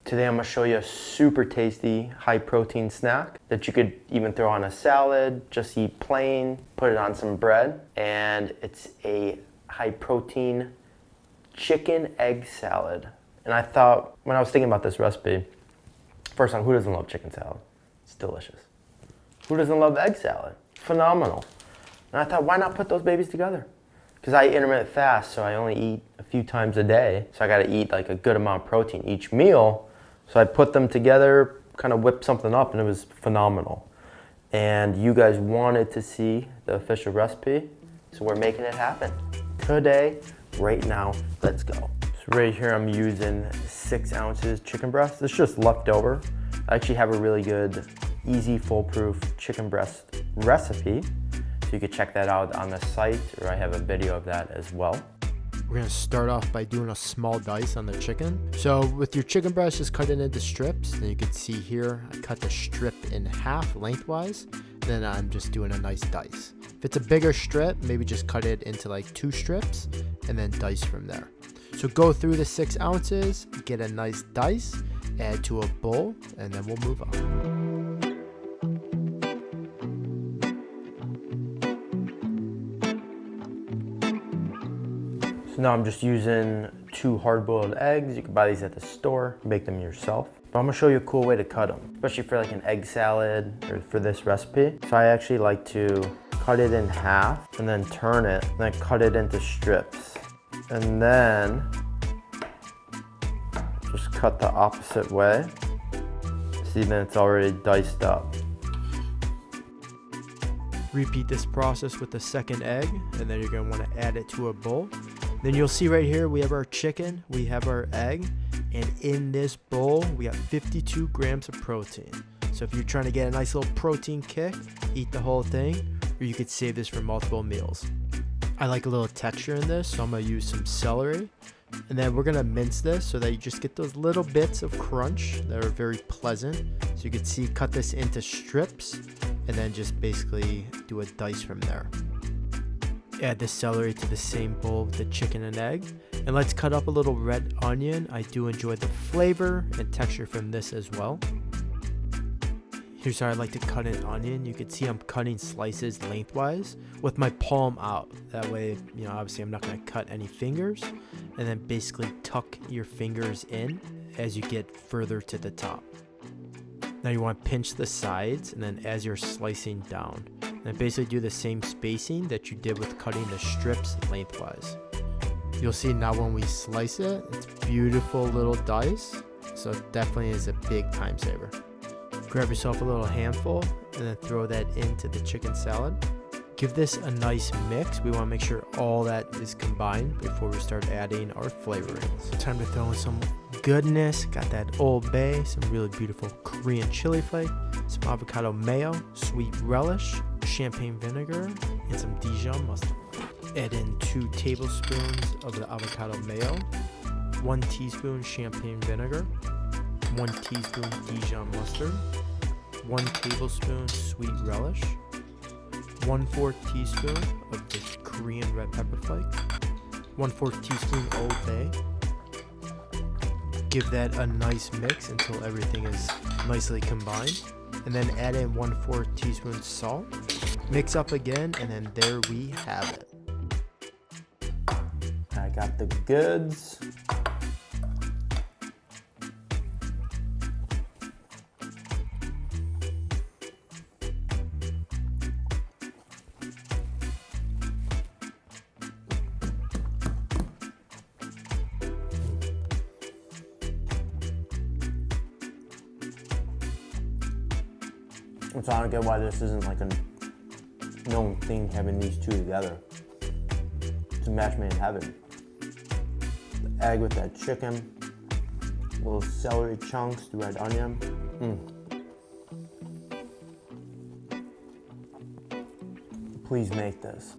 Today I'm gonna show you a super tasty, high protein snack that you could even throw on a salad, just eat plain, put it on some bread, and it's a high protein chicken egg salad. And I thought, when I was thinking about this recipe, first on, who doesn't love chicken salad? It's delicious. Who doesn't love egg salad? Phenomenal. And I thought, why not put those babies together? Because I intermittent fast, so I only eat a few times a day. So I gotta eat like a good amount of protein each meal. So I put them together, kind of whipped something up, and it was phenomenal. And you guys wanted to see the official recipe, so we're making it happen. Today, right now, let's go. So right here I'm using 6 ounces chicken breast. It's just leftover. I actually have a really good, easy, foolproof chicken breast recipe. So you could check that out on the site, or I have a video of that as well. We're gonna start off by doing a small dice on the chicken. So with your chicken breast, just cut it into strips. And you can see here, I cut the strip in half lengthwise. Then I'm just doing a nice dice. If it's a bigger strip, maybe just cut it into like 2 strips and then dice from there. So go through the 6 ounces, get a nice dice, add to a bowl, and then we'll move on. Now I'm just using 2 hard-boiled eggs. You can buy these at the store, make them yourself. But I'm gonna show you a cool way to cut them, especially for like an egg salad or for this recipe. So I actually like to cut it in half and then turn it and then cut it into strips. And then just cut the opposite way. See, then it's already diced up. Repeat this process with the second egg, and then you're gonna wanna add it to a bowl. Then you'll see right here, we have our chicken, we have our egg, and in this bowl, we have 52 grams of protein. So if you're trying to get a nice little protein kick, eat the whole thing, or you could save this for multiple meals. I like a little texture in this, so I'm gonna use some celery, and then we're gonna mince this so that you just get those little bits of crunch that are very pleasant. So you can see, cut this into strips, and then just basically do a dice from there. Add the celery to the same bowl with the chicken and egg. And let's cut up a little red onion. I do enjoy the flavor and texture from this as well. Here's how I like to cut an onion. You can see I'm cutting slices lengthwise with my palm out. That way, you know, obviously I'm not gonna cut any fingers. And then basically tuck your fingers in as you get further to the top. Now you want to pinch the sides, and then as you're slicing down. And basically do the same spacing that you did with cutting the strips lengthwise. You'll see now when we slice it, it's beautiful little dice. So it definitely is a big time saver. Grab yourself a little handful and then throw that into the chicken salad. Give this a nice mix. We want to make sure all that is combined before we start adding our flavorings. Time to throw in some goodness. Got that Old Bay, some really beautiful Korean chili flake, some avocado mayo, sweet relish, champagne vinegar, and some Dijon mustard. Add in 2 tablespoons of the avocado mayo, 1 teaspoon champagne vinegar, 1 teaspoon Dijon mustard, 1 tablespoon sweet relish, 1/4 teaspoon of the Korean red pepper flake, 1/4 teaspoon Old Bay. Give that a nice mix until everything is nicely combined. And then add in 1/4 teaspoon salt. Mix up again, and then there we have it. I got the goods. So I don't get why this isn't like a known thing, having these 2 together. It's a match made in heaven. The egg with that chicken, little celery chunks, the red onion. Please make this.